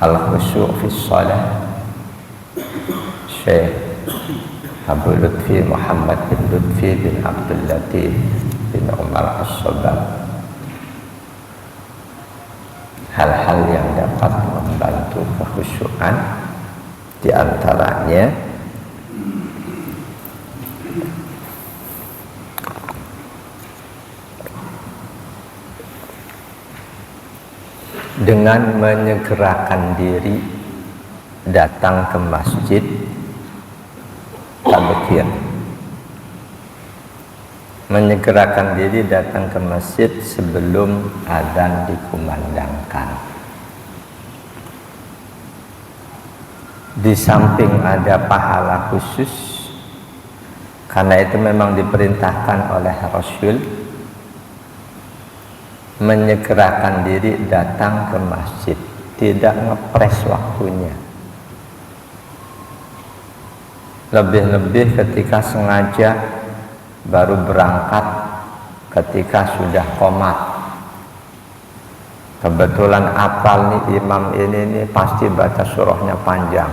Al-Khusyu' fi Shalah, Syekh Abu Lutfi Muhammad bin Lutfi bin Abdul Latif bin Umar As-Sobab. Hal-hal yang dapat membantu kekhusyuan, diantaranya dengan menyegerakan diri datang ke masjid tabkir. Menyegerakan diri datang ke masjid sebelum azan dikumandangkan. Di samping ada pahala khusus, karena itu memang diperintahkan oleh Rasul, menyegerakan diri datang ke masjid, tidak ngepres waktunya. Lebih-lebih ketika sengaja baru berangkat ketika sudah qomat. Kebetulan apal nih imam ini pasti baca surahnya panjang.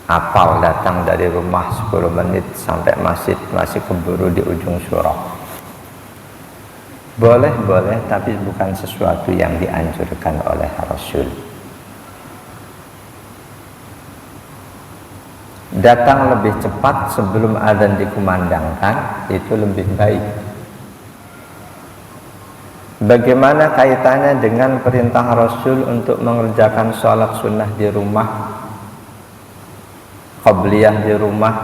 Apal datang dari rumah 10 menit sampai masjid masih keburu di ujung surah. Boleh, tapi bukan sesuatu yang dianjurkan oleh Rasul. Datang lebih cepat sebelum azan dikumandangkan, itu lebih baik. Bagaimana kaitannya dengan perintah Rasul untuk mengerjakan sholat sunnah di rumah, qabliyah di rumah?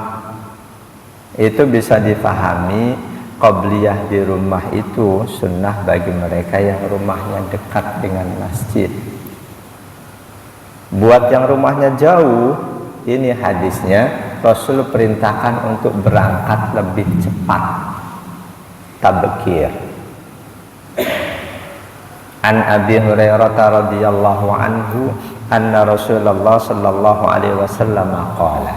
Itu bisa difahami. Qabliyah di rumah itu sunnah bagi mereka yang rumahnya dekat dengan masjid. Buat yang rumahnya jauh, ini hadisnya Rasul perintahkan untuk berangkat lebih cepat, tabkir. An Abi Hurairah radhiyallahu anhu anna Rasulullah sallallahu alaihi wasallam qala,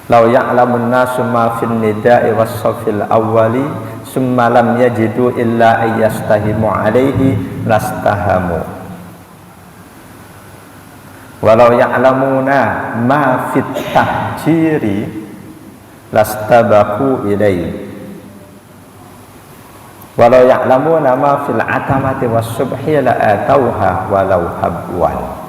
"Lau ya'lamun nasu ma fin nida'i was-saffil awwali summa lam yajidu illa ayyastahimu alaihi lastahamu. Walau ya'lamuna ma fit tahjiri lastabaku ilaihi. Walau ya'lamuna ma fil atamati was-subhi la'atauha walau habwan."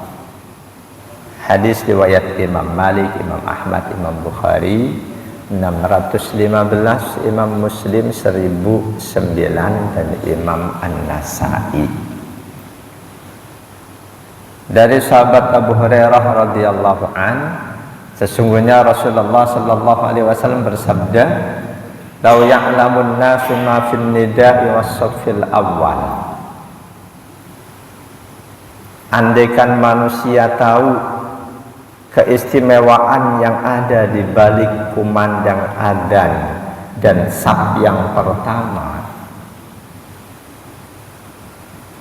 Hadis riwayat Imam Malik, Imam Ahmad, Imam Bukhari 615, Imam Muslim 1009 dan Imam An-Nasa'i. Dari sahabat Abu Hurairah radhiyallahu an, sesungguhnya Rasulullah sallallahu alaihi wasallam bersabda, "Lau ya'lamun nasu ma fil nida'i was-saffil awwal." Andaikan manusia tahu keistimewaan yang ada di balik kumandang adzan dan saf yang pertama.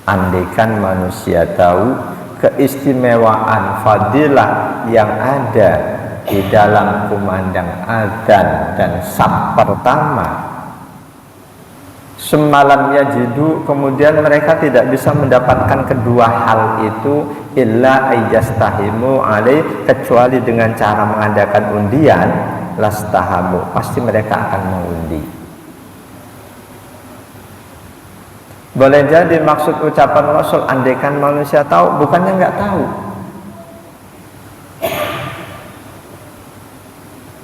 Andaikan manusia tahu keistimewaan fadilah yang ada di dalam kumandang adzan dan saf pertama, semalam yajidu, kemudian mereka tidak bisa mendapatkan kedua hal itu illa ayyastahimu alaih, kecuali dengan cara mengadakan undian, lastahamu, pasti mereka akan mengundi. Boleh jadi maksud ucapan Rasul andaikan manusia tahu, bukannya nggak tahu.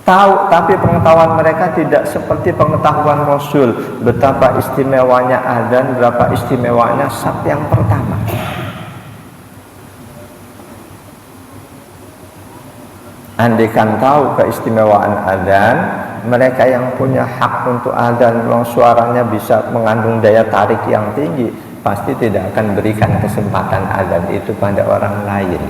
Tahu, tapi pengetahuan mereka tidak seperti pengetahuan Rasul. Betapa istimewanya adzan, berapa istimewanya saf yang pertama. Andaikan tahu keistimewaan adzan, mereka yang punya hak untuk adzan, suaranya bisa mengandung daya tarik yang tinggi, pasti tidak akan berikan kesempatan adzan itu pada orang lain.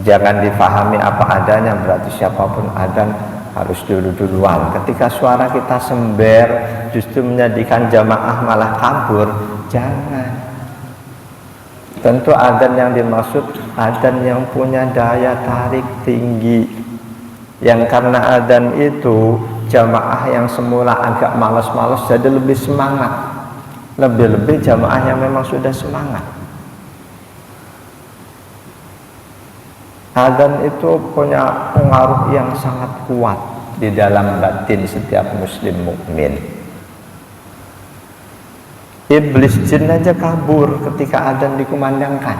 Jangan difahami apa adanya berarti siapapun adzan harus duluan. Ketika suara kita sember justru menjadikan jamaah malah kabur, jangan. Tentu adzan yang dimaksud adzan yang punya daya tarik tinggi, yang karena adzan itu jamaah yang semula agak malas-malas jadi lebih semangat. Lebih-lebih jamaah yang memang sudah semangat. Adzan itu punya pengaruh yang sangat kuat di dalam batin setiap muslim mukmin. Iblis jin aja kabur ketika adzan dikumandangkan.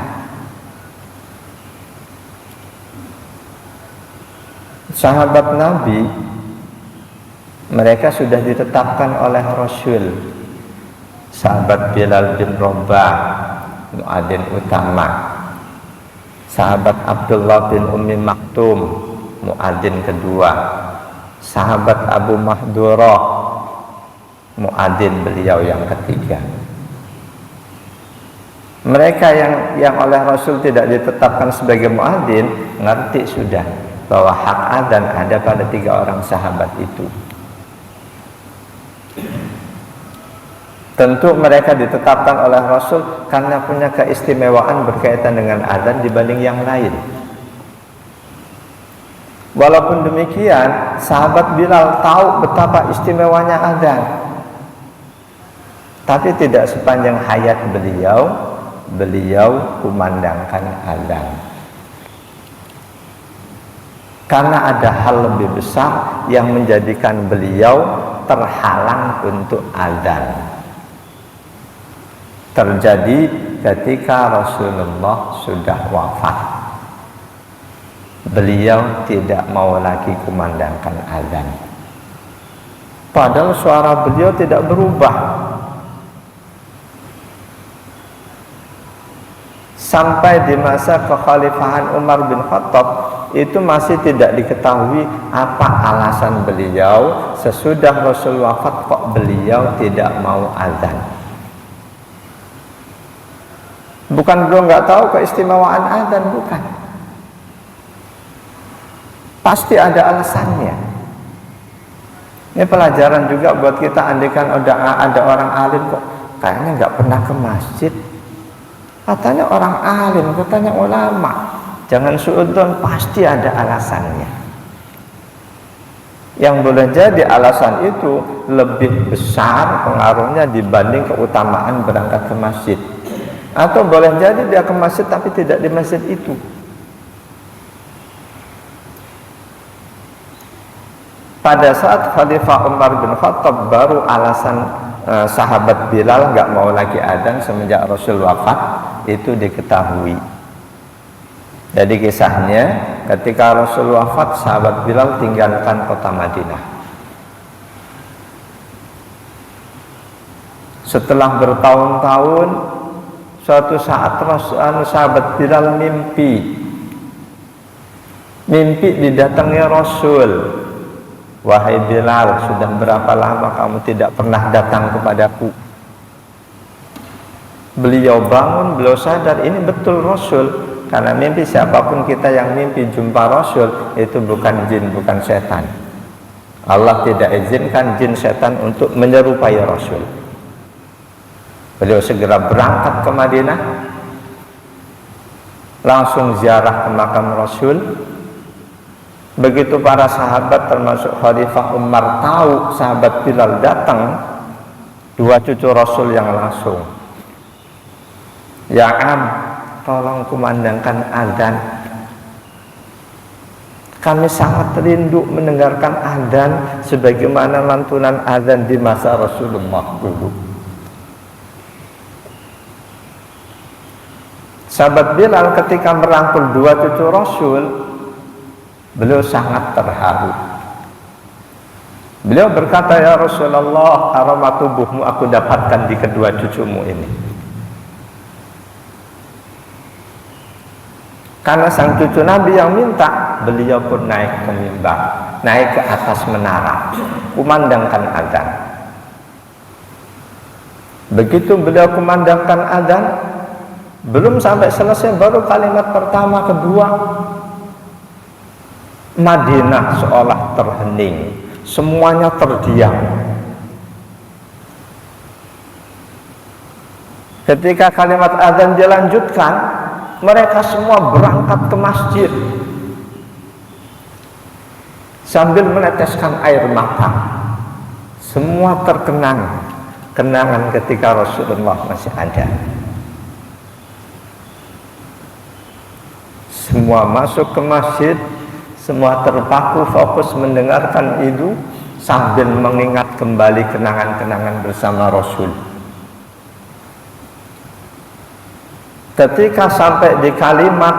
Sahabat Nabi, mereka sudah ditetapkan oleh Rasul. Sahabat Bilal bin Rabah, muadzin utama. Sahabat Abdullah bin Ummi Maktum, muadzin kedua. Sahabat Abu Mahdurah, muadzin beliau yang ketiga. Mereka yang oleh Rasul tidak ditetapkan sebagai muadzin, ngerti sudah bahwa hak adzan ada pada 3 orang sahabat itu. Tentu mereka ditetapkan oleh Rasul karena punya keistimewaan berkaitan dengan adzan dibanding yang lain. Walaupun demikian, sahabat Bilal tahu betapa istimewanya adzan. Tapi tidak sepanjang hayat beliau kumandangkan adzan. Karena ada hal lebih besar yang menjadikan beliau terhalang untuk adzan. Terjadi ketika Rasulullah sudah wafat. Beliau tidak mau lagi kumandangkan adzan. Padahal suara beliau tidak berubah. Sampai di masa kekhalifahan Umar bin Khattab itu masih tidak diketahui apa alasan beliau sesudah Rasul wafat kok beliau tidak mau adzan. Bukan beliau nggak tahu keistimewaan adzan, bukan. Pasti ada alasannya. Ini pelajaran juga buat kita. Andaikan ada orang alim kok kayaknya nggak pernah ke masjid. Katanya orang alim, katanya ulama. Jangan suudzon, pasti ada alasannya. Yang boleh jadi alasan itu lebih besar pengaruhnya dibanding keutamaan berangkat ke masjid. Atau boleh jadi dia ke masjid tapi tidak di masjid itu. Pada saat Khalifah Umar bin Khattab, baru alasan sahabat Bilal nggak mau lagi adzan semenjak Rasul wafat itu diketahui. Jadi kisahnya, ketika Rasul wafat, sahabat Bilal tinggalkan kota Madinah. Setelah bertahun-tahun, suatu saat sahabat Bilal mimpi didatangi Rasul. Wahai Bilal, sudah berapa lama kamu tidak pernah datang kepadaku? Beliau bangun, beliau sadar ini betul Rasul. Karena mimpi, siapapun kita yang mimpi jumpa Rasul, itu bukan jin, bukan setan. Allah tidak izinkan jin setan untuk menyerupai Rasul. Beliau segera berangkat ke Madinah, langsung ziarah ke makam Rasul. Begitu para sahabat termasuk Khalifah Umar tahu sahabat Bilal datang, 2 cucu Rasul yang langsung, "Ya Am, tolong kumandangkan adzan. Kami sangat rindu mendengarkan adzan sebagaimana lantunan adzan di masa Rasulullah dulu." Sahabat Bilal ketika merangkul 2 cucu Rasul, beliau sangat terharu. Beliau berkata, "Ya Rasulullah, aroma tubuhmu aku dapatkan di kedua cucumu ini." Karena sang cucu Nabi yang minta, beliau pun naik ke mimbar, naik ke atas menara, kumandangkan adzan. Begitu beliau kumandangkan adzan, belum sampai selesai, baru kalimat pertama, kedua, Madinah seolah terhening, semuanya terdiam. Ketika kalimat adzan dilanjutkan, mereka semua berangkat ke masjid sambil meneteskan air mata. Semua terkenang kenangan ketika Rasulullah masih ada. Semua masuk ke masjid, semua terpaku fokus mendengarkan itu sambil mengingat kembali kenangan-kenangan bersama Rasul. Ketika sampai di kalimat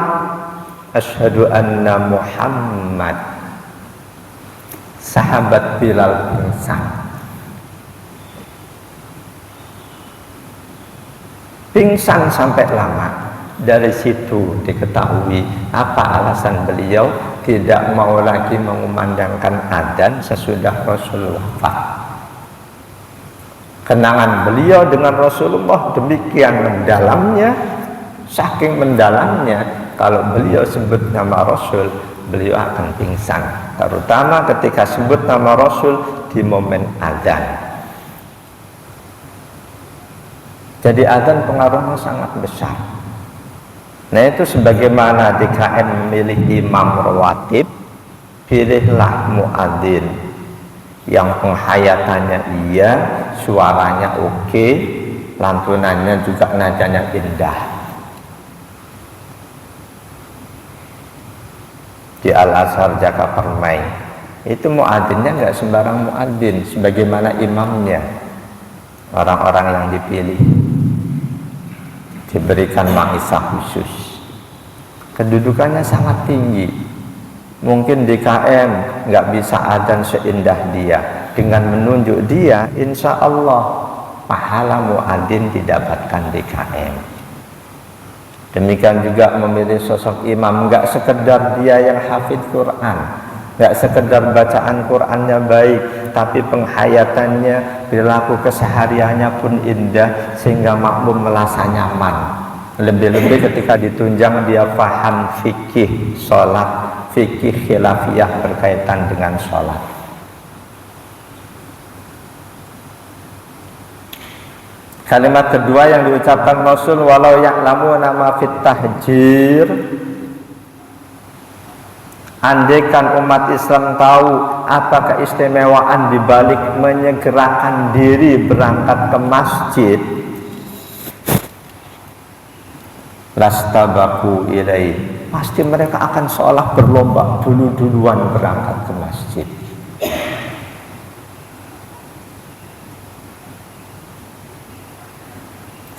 asyhadu anna Muhammad, sahabat Bilal pingsan. Pingsan sampai lama. Dari situ diketahui apa alasan beliau tidak mau lagi mengumandangkan adzan sesudah Rasul wafat. Kenangan beliau dengan Rasulullah demikian mendalamnya, saking mendalamnya kalau beliau sebut nama Rasul, beliau akan pingsan, terutama ketika sebut nama Rasul di momen adzan. Jadi adzan pengaruhnya sangat besar. Nah itu sebagaimana DKM memilih imam rawatib, pilihlah muadzin yang penghayatannya iya, suaranya oke, lantunannya juga nadanya indah. Di Al-Azhar Jaka Permai itu muadzinnya nggak sembarang muadzin, sebagaimana imamnya. Orang-orang yang dipilih diberikan maisah khusus, kedudukannya sangat tinggi. Mungkin DKM nggak bisa adzan seindah dia, dengan menunjuk dia insya Allah pahala muadzin didapatkan DKM. Demikian juga memilih sosok imam, nggak sekedar dia yang hafidz Quran, nggak sekedar bacaan Qurannya baik, tapi penghayatannya, perilaku kesehariannya pun indah sehingga makmum merasa nyaman. Lebih-lebih ketika ditunjang dia paham fikih sholat, fikih khilafiyah berkaitan dengan sholat. Kalimat kedua yang diucapkan Rasul, walau ya'lamuna ma fit tahjir, andaikan umat Islam tahu apa keistimewaan dibalik menyegerakan diri berangkat ke masjid, lastabaku ilaih, pasti mereka akan seolah berlomba dulu-duluan berangkat ke masjid.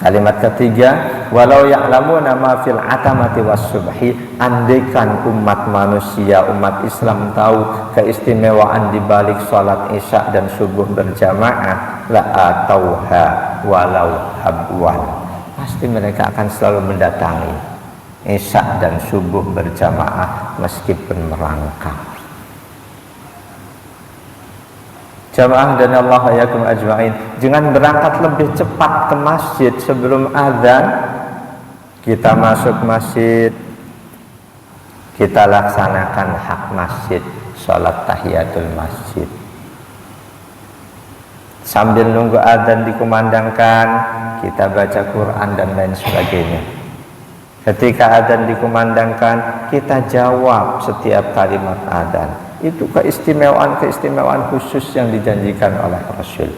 Kalimat ketiga, walau ya'lamuna ma fil atamati was subhi, andaikan umat manusia, umat Islam tahu keistimewaan di balik salat Isya dan subuh berjamaah, la atauha walau habwan, pasti mereka akan selalu mendatangi Isya dan subuh berjamaah meskipun merangkak. Jamaah dan Allah yakum ajma'in, jangan berangkat lebih cepat ke masjid sebelum azan. Kita masuk masjid, kita laksanakan hak masjid, sholat tahiyatul masjid. Sambil nunggu azan dikumandangkan, kita baca Quran dan lain sebagainya. Ketika azan dikumandangkan, kita jawab setiap kalimat azan. Itu keistimewaan khusus yang dijanjikan oleh Rasul.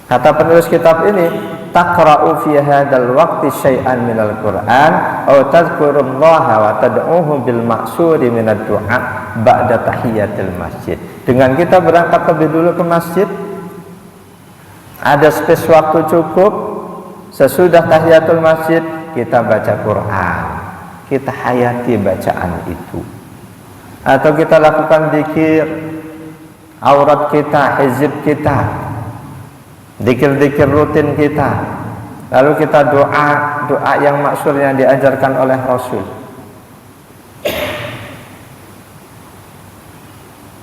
Kata penulis kitab ini, taqra'u fi hadzal waqti syai'an minal Qur'an aw tadhkurullaha wa tad'uhu bil ma'suri minad du'a ba'da tahiyatil masjid. Dengan kita berangkat lebih dulu ke masjid, ada space waktu cukup, sesudah tahiyatul masjid kita baca Quran, kita hayati bacaan itu. Atau kita lakukan zikir aurat kita, hizib kita, zikir-zikir rutin kita, lalu kita doa yang maksur yang diajarkan oleh Rasul.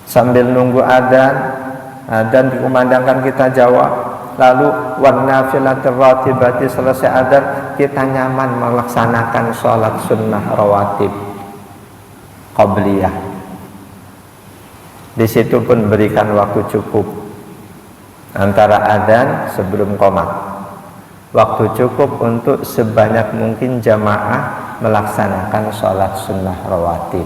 Sambil nunggu adzan dikumandangkan kita jawab, lalu wan nafilatir ratibati, selesai adzan kita nyaman melaksanakan sholat sunnah rawatib qabliyah. Di situ pun berikan waktu cukup antara adzan sebelum qomat, waktu cukup untuk sebanyak mungkin jamaah melaksanakan sholat sunnah rawatib.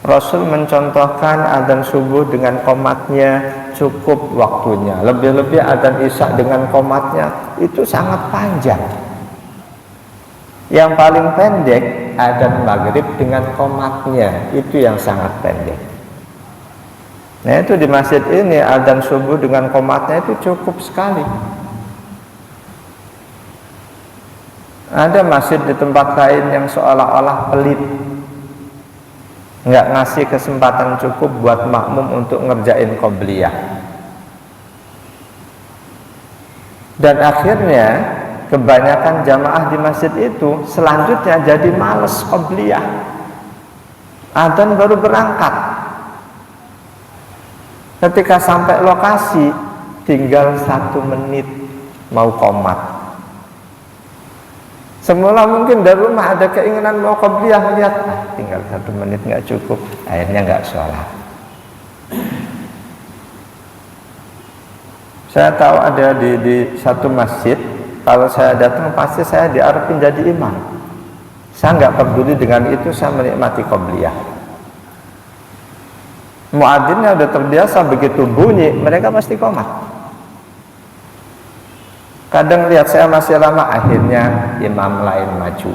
Rasul mencontohkan adzan subuh dengan qomatnya cukup waktunya. Lebih-lebih adzan isya dengan qomatnya itu sangat panjang. Yang paling pendek adzan maghrib dengan qomatnya, itu yang sangat pendek. Nah itu di masjid ini adzan subuh dengan qomatnya itu cukup sekali. Ada masjid di tempat lain yang seolah-olah pelit, nggak ngasih kesempatan cukup buat makmum untuk ngerjain qobliyah. Dan akhirnya kebanyakan jamaah di masjid itu selanjutnya jadi males qobliyah. Adzan baru berangkat, ketika sampai lokasi tinggal 1 menit mau qomat. Semula mungkin dari rumah ada keinginan mau qobliyah, lihat tinggal 1 menit nggak cukup, akhirnya nggak sholat. Saya tahu ada di satu masjid, kalau saya datang pasti saya diarepin jadi imam. Saya nggak peduli dengan itu, saya menikmati qobliyah. Muadzinnya udah terbiasa, begitu bunyi mereka pasti qomat. Kadang lihat saya masih lama, akhirnya imam lain maju.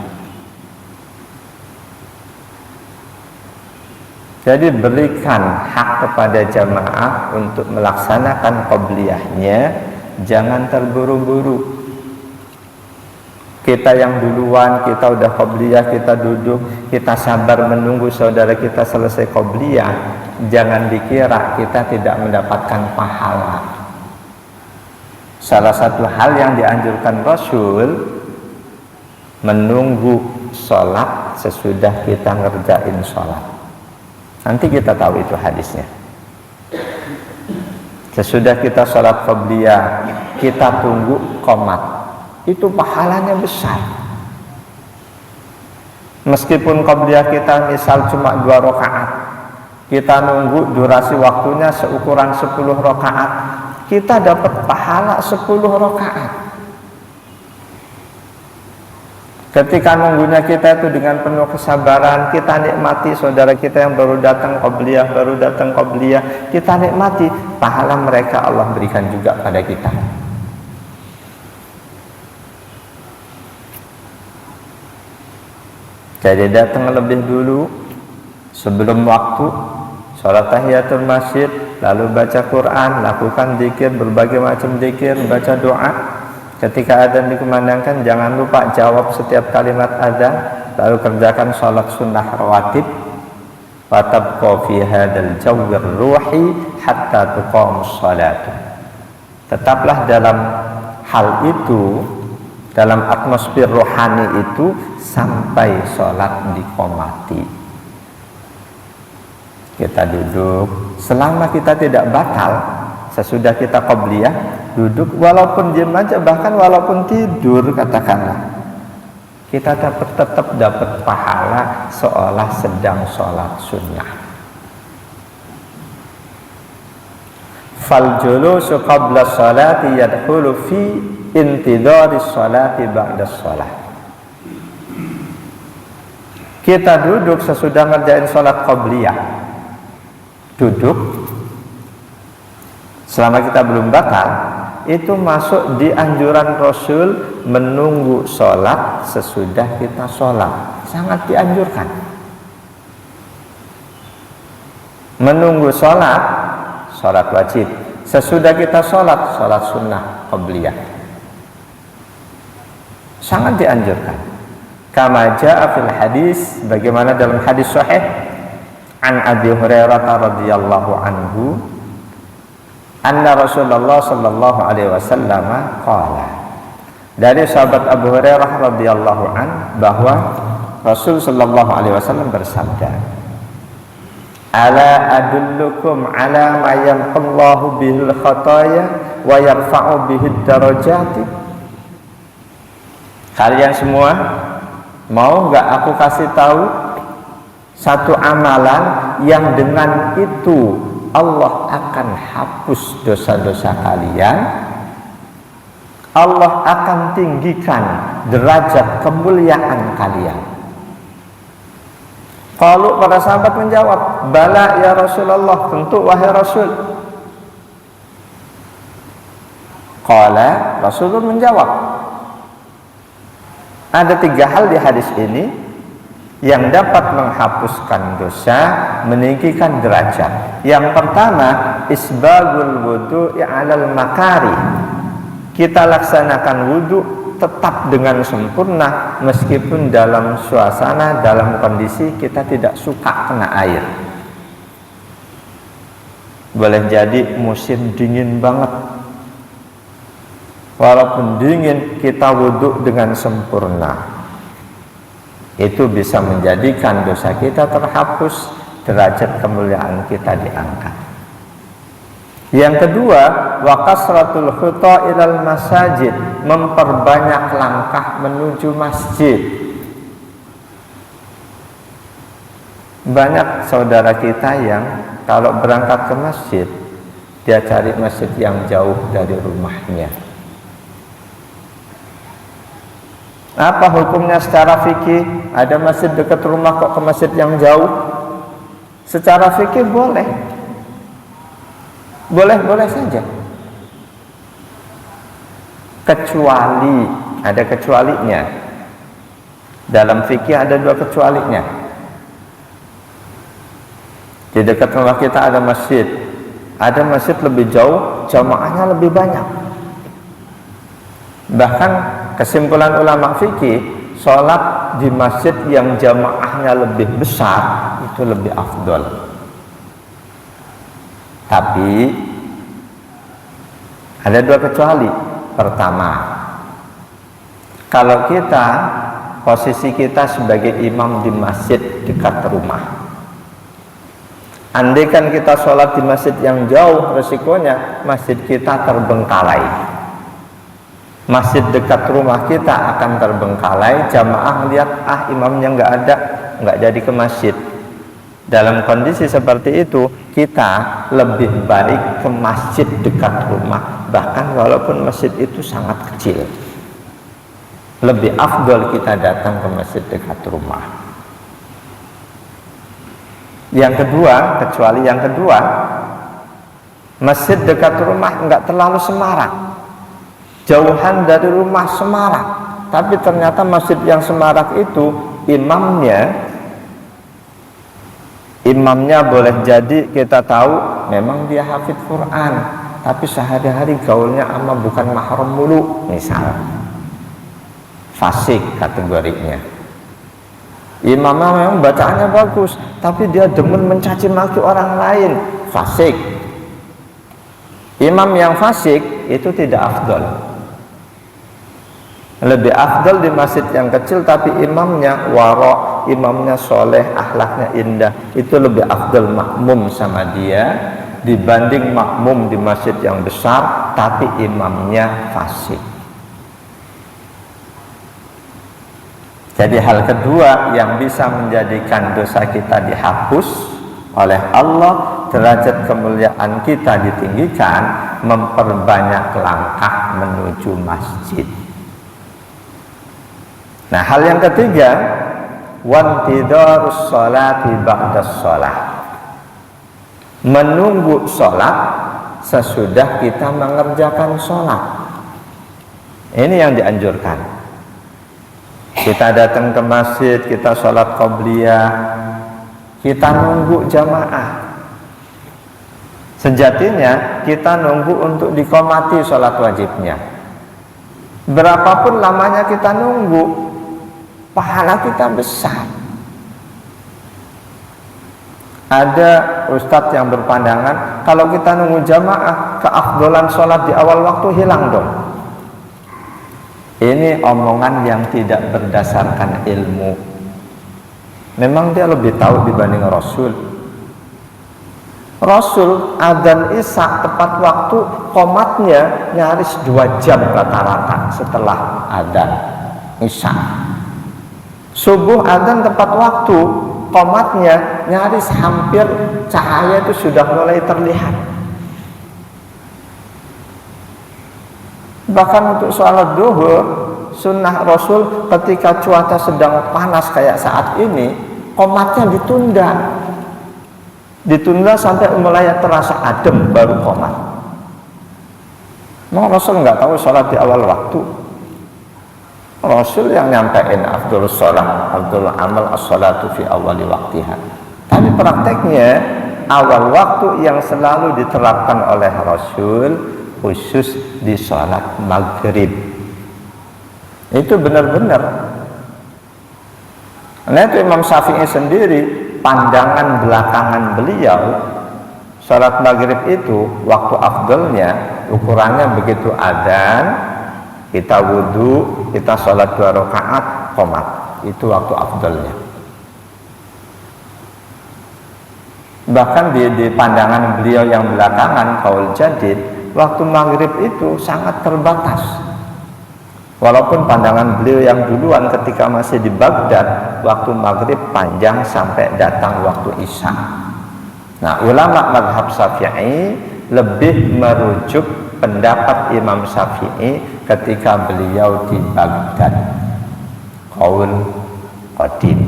Jadi berikan hak kepada jamaah untuk melaksanakan qobliyahnya, jangan terburu-buru. Kita yang duluan, kita udah qobliyah, kita duduk, kita sabar menunggu saudara kita selesai qobliyah. Jangan dikira kita tidak mendapatkan pahala. Salah satu hal yang dianjurkan Rasul, menunggu sholat sesudah kita ngerjain sholat. Nanti kita tahu itu hadisnya. Sesudah kita sholat qobliyah, kita tunggu qomat, itu pahalanya besar. Meskipun qobliyah kita misal cuma 2 rakaat, kita nunggu durasi waktunya seukuran 10 rakaat, kita dapat pahala 10 rakaat. Ketika nunggunya kita itu dengan penuh kesabaran, kita nikmati saudara kita yang baru datang qobliyah, kita nikmati pahala mereka, Allah berikan juga pada kita. Jadi datang lebih dulu sebelum waktu, sholat tahiyatul masjid, lalu baca Quran, lakukan zikir, berbagai macam zikir, baca doa. Ketika adzan dikumandangkan, jangan lupa jawab setiap kalimat adzan, lalu kerjakan sholat sunnah rawatib. Fatabqa fi hadzal jawwir ruhi hatta tuqamus shalat. Tetaplah dalam hal itu, dalam atmosfer rohani itu sampai sholat diqomati. Kita duduk, selama kita tidak batal, sesudah kita qobliyah, duduk walaupun diam aja, bahkan walaupun tidur katakanlah, kita tetap dapat pahala seolah sedang sholat sunnah. Fal julusu qabla sholati yadkhulu fi intidhari sholati ba'da sholat. Kita duduk sesudah ngerjain sholat qobliyah, duduk selama kita belum batal, itu masuk di anjuran Rasul menunggu sholat sesudah kita sholat. Sangat dianjurkan menunggu sholat, sholat wajib, sesudah kita sholat, sholat sunnah qobliyah. Sangat dianjurkan. Kama jaa fil hadis, bagaimana dalam hadis sahih an Abi Hurairah radhiyallahu anhu, anna Rasulullah sallallahu alaihi wasallam qala, dari sahabat Abu Hurairah radhiyallahu an, bahwa Rasul sallallahu alaihi wasallam bersabda, ala adullukum ala ma yamhullahu bihil khataya wa yarfa'u bihid darajati. Kalian semua mau nggak aku kasih tahu satu amalan yang dengan itu Allah akan hapus dosa-dosa kalian, Allah akan tinggikan derajat kemuliaan kalian. Qalu, para sahabat menjawab, bala ya Rasulullah, tentu wahai Rasul. Qala, Rasulullah menjawab, ada 3 hal di hadis ini yang dapat menghapuskan dosa, meninggikan derajat. Yang pertama, isbagul wudu'i 'alal makari. Kita laksanakan wudu tetap dengan sempurna meskipun dalam suasana, dalam kondisi kita tidak suka kena air. Boleh jadi musim dingin banget, walaupun dingin kita wudhu dengan sempurna, itu bisa menjadikan dosa kita terhapus, derajat kemuliaan kita diangkat. Yang kedua, wa kasratul khuta ilal masajid, memperbanyak langkah menuju masjid. Banyak saudara kita yang kalau berangkat ke masjid, dia cari masjid yang jauh dari rumahnya. Apa hukumnya secara fikih? Ada masjid dekat rumah kok ke masjid yang jauh? Secara fikih boleh. Boleh-boleh saja. Kecuali, ada kecualinya. Dalam fikih ada 2 kecualinya. Di dekat rumah kita ada masjid. Ada masjid lebih jauh, jamaahnya lebih banyak. Bahkan kesimpulan ulama fikih, sholat di masjid yang jamaahnya lebih besar itu lebih afdol. Tapi ada 2 kecuali. Pertama, kalau kita posisi kita sebagai imam di masjid dekat rumah, andaikan kita sholat di masjid yang jauh, resikonya masjid kita terbengkalai. Masjid dekat rumah kita akan terbengkalai, jamaah melihat imamnya nggak ada, nggak jadi ke masjid. Dalam kondisi seperti itu, kita lebih baik ke masjid dekat rumah, bahkan walaupun masjid itu sangat kecil. Lebih afdol kita datang ke masjid dekat rumah. Yang kedua, kecuali yang kedua, masjid dekat rumah nggak terlalu semarak, jauhan dari rumah semarak, tapi ternyata masjid yang semarak itu imamnya boleh jadi kita tahu memang dia hafid Quran, tapi sehari-hari gaulnya ama bukan mahram mulu, misal fasik kategorinya. Imamnya memang bacaannya bagus, tapi dia demen mencaci maki orang lain, fasik. Imam yang fasik itu tidak afdol. Lebih afdal di masjid yang kecil tapi imamnya wara', imamnya soleh, akhlaknya indah, itu lebih afdal makmum sama dia dibanding makmum di masjid yang besar tapi imamnya fasik. Jadi hal kedua yang bisa menjadikan dosa kita dihapus oleh Allah, derajat kemuliaan kita ditinggikan, memperbanyak langkah menuju masjid. Nah, hal yang ketiga, wantidarus sholati ba'das sholat, menunggu sholat sesudah kita mengerjakan sholat. Ini yang dianjurkan. Kita datang ke masjid, kita sholat qobliyah, kita nunggu jamaah. Sejatinya kita nunggu untuk diqomati sholat wajibnya. Berapapun lamanya kita nunggu, pahala kita besar. Ada ustadz yang berpandangan kalau kita nunggu jamaah, keafdolan sholat di awal waktu hilang dong. Ini omongan yang tidak berdasarkan ilmu. Memang dia lebih tahu dibanding Rasul. Rasul adzan isya tepat waktu, qomatnya nyaris 2 jam rata-rata setelah adzan isya. Subuh adzan tepat waktu, qomatnya nyaris hampir cahaya itu sudah mulai terlihat. Bahkan untuk sholat duhur, sunnah Rasul ketika cuaca sedang panas kayak saat ini, qomatnya ditunda sampai mulai terasa adem baru qomat. Mau Rasul nggak tahu sholat di awal waktu? Rasul yang nyampein afdhulus sholat, afdhul amal as-sholatu fi awali waktiha. Tapi prakteknya awal waktu yang selalu diterapkan oleh Rasul khusus di sholat maghrib. Itu benar-benar. Nah itu Imam Syafi'i sendiri, pandangan belakangan beliau, sholat maghrib itu waktu afdolnya ukurannya begitu adzan, kita wudhu, kita sholat 2 rakaat, qomat. Itu waktu afdolnya. Bahkan di pandangan beliau yang belakangan, Qaul Jadid, waktu maghrib itu sangat terbatas. Walaupun pandangan beliau yang duluan ketika masih di Baghdad, waktu maghrib panjang sampai datang waktu isya. Nah, ulama mazhab Syafi'i lebih merujuk pendapat Imam Syafi'i ketika beliau di Baghdad, qaul qadim.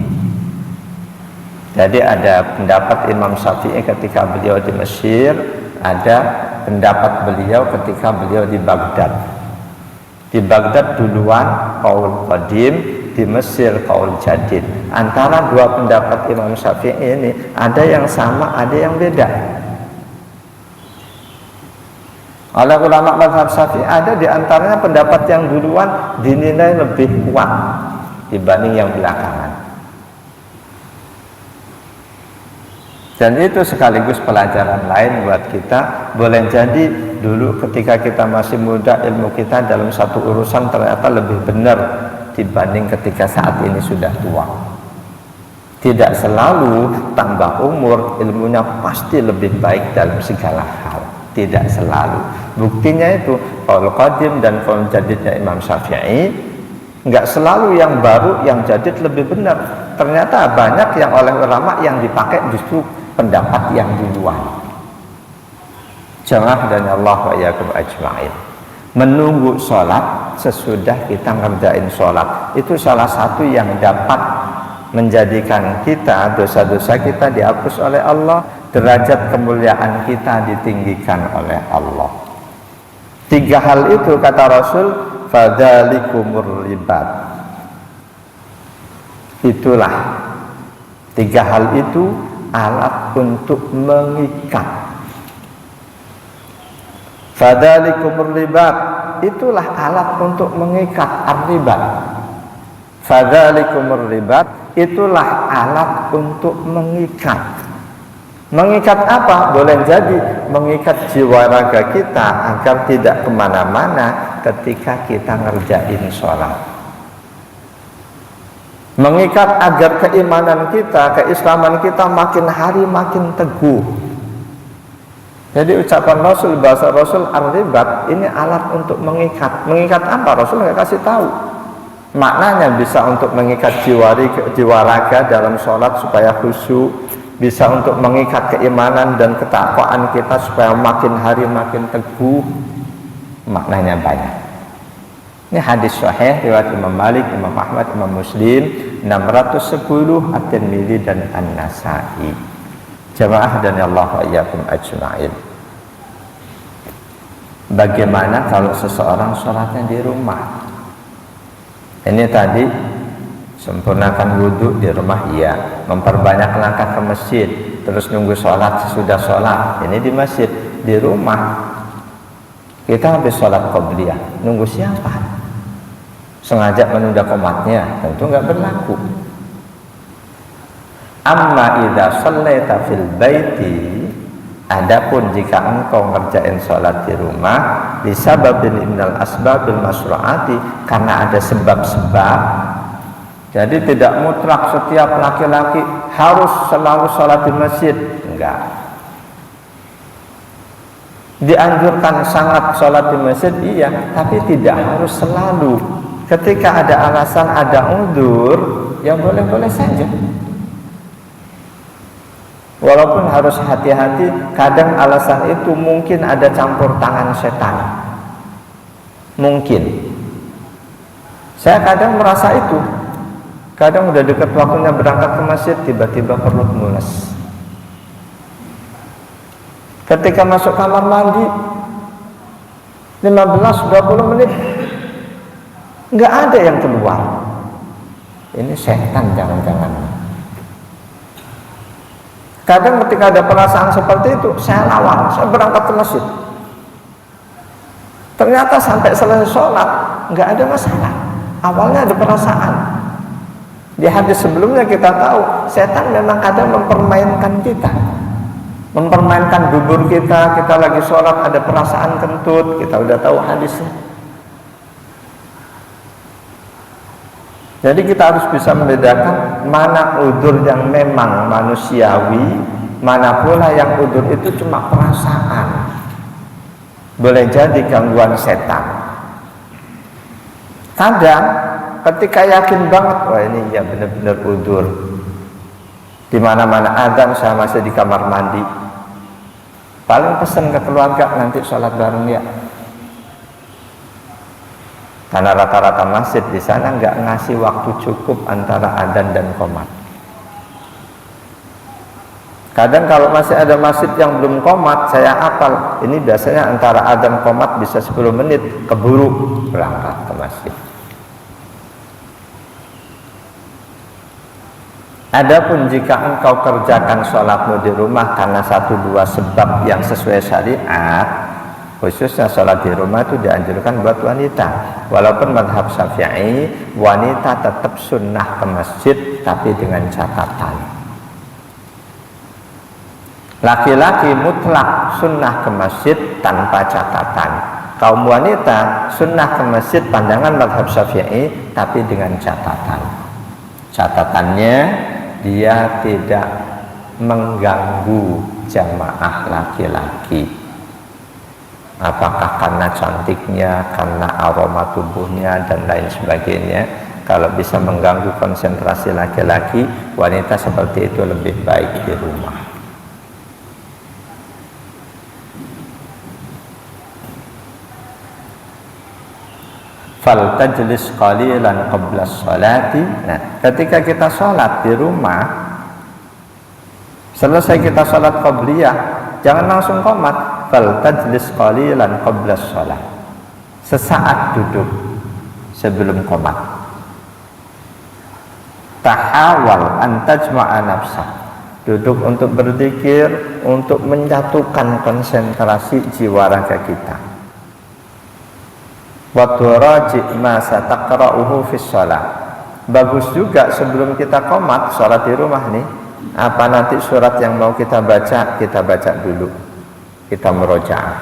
Jadi ada pendapat Imam Syafi'i ketika beliau di Mesir, ada pendapat beliau ketika beliau di Baghdad. Di Baghdad duluan qaul qadim, di Mesir qaul jadid. Antara dua pendapat Imam Syafi'i ini ada yang sama, ada yang beda. Oleh ulama mazhab Syafi'i ada di antaranya pendapat yang duluan dinilai lebih kuat dibanding yang belakangan. Dan itu sekaligus pelajaran lain buat kita. Boleh jadi dulu ketika kita masih muda, ilmu kita dalam satu urusan ternyata lebih benar dibanding ketika saat ini sudah tua. Tidak selalu tambah umur ilmunya pasti lebih baik dalam segala hal. Tidak selalu. Buktinya itu qaul qadim dan qaul jadidnya Imam Syafi'i, enggak selalu yang baru yang jadid lebih benar. Ternyata banyak yang oleh ulama yang dipakai justru pendapat yang duluan. Jamaah dan Allah wa iyyakum ajma'in. Menunggu sholat sesudah kita ngerjain sholat itu salah satu yang dapat menjadikan kita, dosa-dosa kita dihapus oleh Allah, derajat kemuliaan kita ditinggikan oleh Allah. 3 hal itu kata Rasul, fadzalikumur ribat. Itulah 3 hal itu alat untuk mengikat. Fadzalikumur ribat, itulah alat untuk mengikat, ar-ribat. Fadzalikumur ribat, itulah alat untuk mengikat. Mengikat apa? Boleh jadi mengikat jiwa raga kita agar tidak kemana-mana ketika kita ngerjain sholat. Mengikat agar keimanan kita, keislaman kita makin hari makin teguh. Jadi ucapan Rasul, bahasa Rasul ar-ribat ini alat untuk mengikat. Mengikat apa? Rasul nggak kasih tahu. Maknanya bisa untuk mengikat jiwa raga dalam sholat supaya khusyuk, bisa untuk mengikat keimanan dan ketakwaan kita supaya makin hari makin teguh. Maknanya banyak. Ini hadis sahih riwayat Imam Malik, Imam Ahmad, Imam Muslim 610, At-Tirmidzi dan An-Nasa'i. Jamaah dan Allah wa iyyakum ajma'in. Bagaimana kalau seseorang sholatnya di rumah? Ini tadi sempurnakan wudhu di rumah, iya. Memperbanyak langkah ke masjid, terus nunggu sholat sesudah sholat. Ini di masjid. Di rumah kita habis sholat qobliyah, nunggu siapa? Sengaja menunda qomatnya, tentu nggak berlaku. Amma idza shallaita fil baiti, adapun jika engkau ngerjain sholat di rumah, disababin minal asbabil masyru'ati, karena ada sebab-sebab. Jadi tidak mutlak setiap laki-laki harus selalu sholat di masjid, enggak. Dianjurkan sangat sholat di masjid, iya, tapi tidak harus selalu. Ketika ada alasan, ada udzur, ya boleh-boleh saja. Walaupun harus hati-hati, kadang alasan itu mungkin ada campur tangan setan. Mungkin. Saya kadang merasa itu. Kadang udah dekat waktunya berangkat ke masjid, tiba-tiba perut mules. Ketika masuk kamar mandi 15-20 menit nggak ada yang keluar. Ini setan jangan-jangan. Kadang ketika ada perasaan seperti itu, saya lawan, saya berangkat ke masjid. Ternyata sampai selesai sholat nggak ada masalah. Awalnya ada perasaan. Di hadis sebelumnya kita tahu setan memang kadang mempermainkan kita, mempermainkan dubur kita. Kita lagi sholat ada perasaan kentut, kita udah tahu hadisnya. Jadi kita harus bisa membedakan mana udzur yang memang manusiawi, mana pula yang udzur itu cuma perasaan. Boleh jadi gangguan setan. Kadang ketika yakin banget, wah ini ya benar-benar udzur. Di mana-mana adzan, saya masih di kamar mandi. Paling pesan ke keluarga, nanti sholat bareng ya. Karena rata-rata masjid di sana nggak ngasih waktu cukup antara adzan dan qomat. Kadang kalau masih ada masjid yang belum qomat, saya hafal. Ini biasanya antara adzan qomat bisa 10 menit, keburu berangkat ke masjid. Adapun jika engkau kerjakan sholatmu di rumah karena 1-2 sebab yang sesuai syariat, khususnya sholat di rumah itu dianjurkan buat wanita. Walaupun mazhab Syafi'i, wanita tetap sunnah ke masjid, tapi dengan catatan. Laki-laki mutlak sunnah ke masjid tanpa catatan. Kaum wanita sunnah ke masjid pandangan mazhab Syafi'i, tapi dengan catatan. Catatannya, dia tidak mengganggu jamaah laki-laki. Apakah karena cantiknya, karena aroma tubuhnya, dan lain sebagainya. Kalau bisa mengganggu konsentrasi laki-laki, wanita seperti itu lebih baik di rumah. Fal tajlis qalilan qabla sholati. Nah, ketika kita sholat di rumah, selesai kita sholat qabliyah, jangan langsung qomat. Fal tajlis qalilan qabla sholat. Sesaat duduk sebelum qomat. Tahawal an tajma'a nafsak. Duduk untuk berzikir, untuk menyatukan konsentrasi jiwa raga kita. Wa turaji' ma sataqra'uhu fi shalah. Bagus juga sebelum kita qomat sholat di rumah nih, apa nanti surat yang mau kita baca dulu, kita murojaah.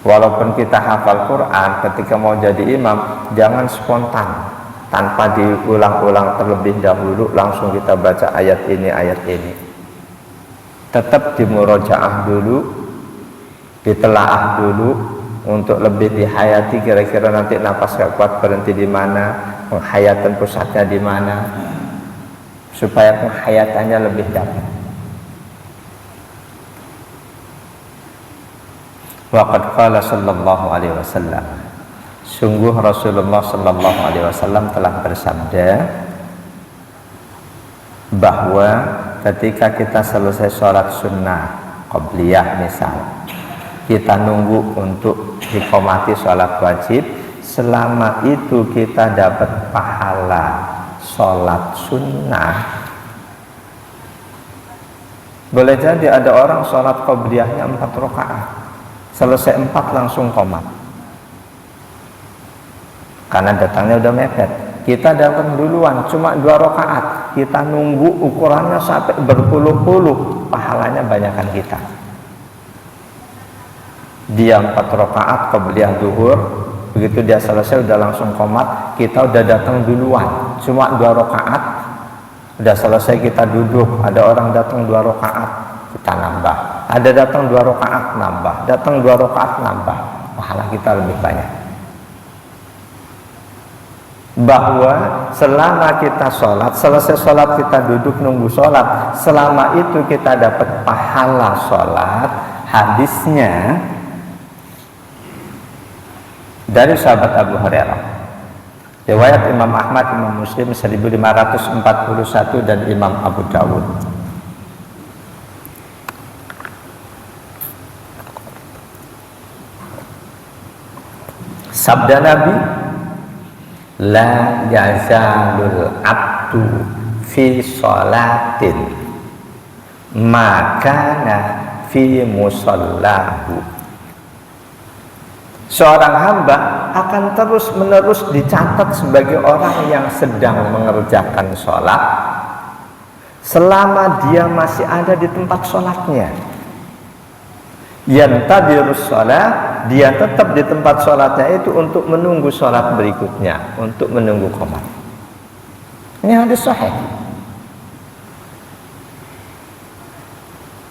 Walaupun kita hafal Quran, ketika mau jadi imam jangan spontan tanpa diulang-ulang terlebih dahulu langsung kita baca ayat ini, tetap dimurojaah dulu, ditelaah dulu untuk lebih dihayati, kira-kira nanti nafas gak kuat berhenti di mana, penghayatan pusatnya di mana, supaya penghayatannya lebih dapat. Waqad qala sallallahu alaihi wasallam, sungguh Rasulullah sallallahu alaihi wasallam telah bersabda bahwa ketika kita selesai sholat sunnah qabliyah misal, kita nunggu untuk diqomati sholat wajib, selama itu kita dapat pahala sholat sunnah. Boleh jadi ada orang sholat qabliyahnya 4 rakaat, selesai 4 langsung qomat karena datangnya udah mepet. Kita datang duluan cuma 2 rakaat, kita nunggu ukurannya sampai berpuluh-puluh, pahalanya banyakan kita. Dia 4 rakaat qabliyah zuhur, begitu dia selesai udah langsung qomat, kita udah datang duluan cuma 2 rakaat, udah selesai kita duduk. Ada orang datang 2 rakaat, kita nambah. Ada datang 2 rakaat nambah, datang 2 rakaat nambah, pahala kita lebih banyak. Bahwa selama kita sholat, selesai sholat kita duduk nunggu sholat, selama itu kita dapat pahala sholat. Hadisnya dari sahabat Abu Hurairah Riwayat Imam Ahmad, Imam Muslim 1541 dan Imam Abu Dawud. Sabda Nabi, la yazalul abdu fi sholatin makana fi musallahu. Seorang hamba akan terus menerus dicatat sebagai orang yang sedang mengerjakan sholat selama dia masih ada di tempat sholatnya. Yantadirus sholat, dia tetap di tempat sholatnya itu untuk menunggu sholat berikutnya, untuk menunggu qomat. Ini hadis sahih.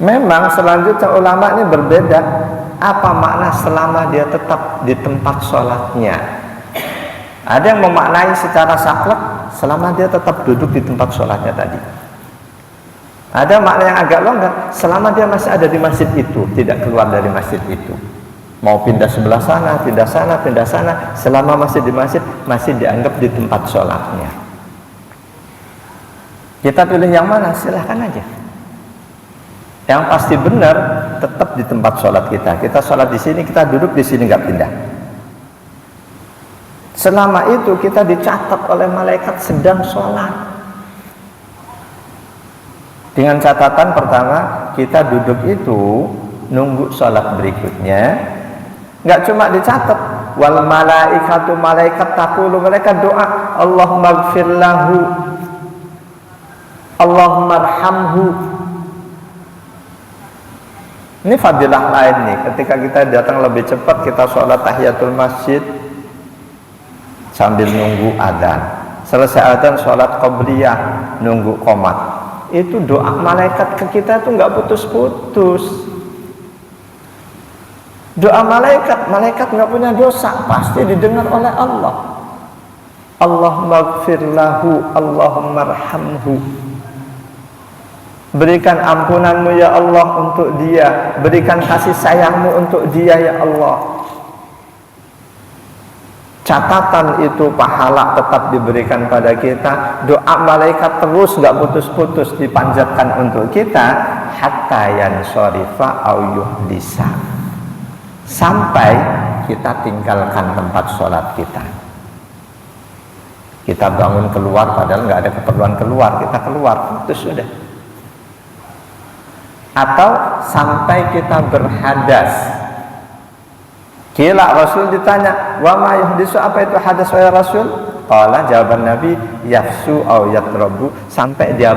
Memang selanjutnya ulama ini berbeda, apa makna selama dia tetap di tempat sholatnya. Ada yang memaknai secara saklek, selama dia tetap duduk di tempat sholatnya tadi. Ada makna yang agak longgar, selama dia masih ada di masjid itu, tidak keluar dari masjid itu. Mau pindah sebelah sana, pindah sana, pindah sana, selama masih di masjid, masih dianggap di tempat sholatnya. Kita pilih yang mana? Silahkan aja. Yang pasti benar, tetap di tempat sholat kita. Kita sholat di sini, kita duduk di sini, nggak pindah. Selama itu kita dicatat oleh malaikat sedang sholat. Dengan catatan pertama, kita duduk itu nunggu sholat berikutnya. Nggak cuma dicatat, wal malaikatu, malaikat taqulu, mereka doa, Allahumma gfir lahu, Allahumma arhamhu. Ini fadilah lain nih, ketika kita datang lebih cepat, kita sholat tahiyatul masjid sambil nunggu adzan. Selesai adzan, sholat qabliyah, nunggu qomat. Itu doa malaikat ke kita tuh nggak putus-putus. Doa malaikat, malaikat nggak punya dosa, pasti didengar oleh Allah. Allahumma gfir lahu, Allahumma arhamhu. Berikan ampunanmu ya Allah untuk dia, berikan kasih sayangmu untuk dia ya Allah. Catatan itu pahala tetap diberikan pada kita. Doa malaikat terus nggak putus-putus dipanjatkan untuk kita, hatta yansharifa au yuhdisa, sampai kita tinggalkan tempat sholat kita. Kita bangun keluar padahal nggak ada keperluan keluar, kita keluar, putus sudah. Atau sampai kita berhadas. Kila Rasul ditanya, wa ma yuhdisu, apa itu hadas wahai Rasul? Qala, jawaban Nabi, yafsu au yatrabu, sampai dia